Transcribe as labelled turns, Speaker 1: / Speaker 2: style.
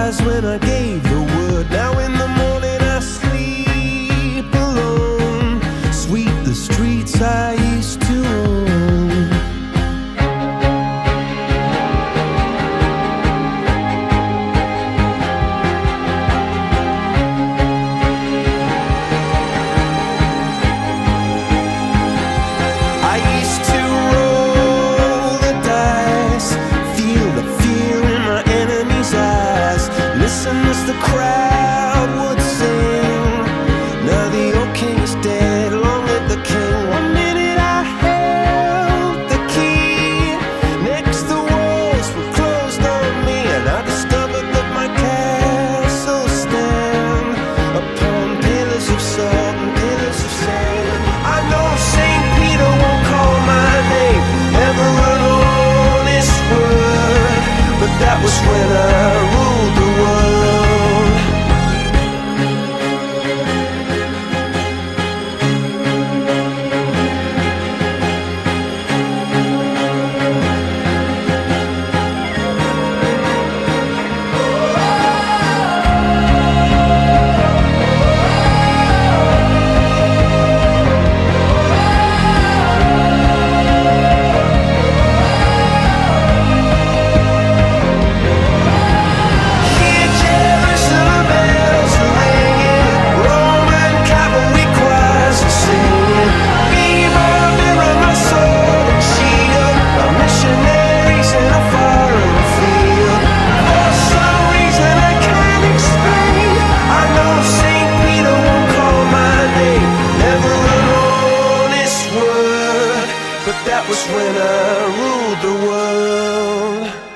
Speaker 1: eyes when I gave the word. Now in the morning I sleep alone. Sweep the streets I used to own. I used to roll the dice, feel the fear in my enemy's eyes, listen as the crowd would sing. Now the old king is dead, long live the king. One minute I held the key, next the walls were closed on me, and I discovered that my castle stand upon pillars of salt and pillars of sand. I know St. Peter won't call my name, never an honest word, but that was when I ruled the world. But that was when I ruled the world.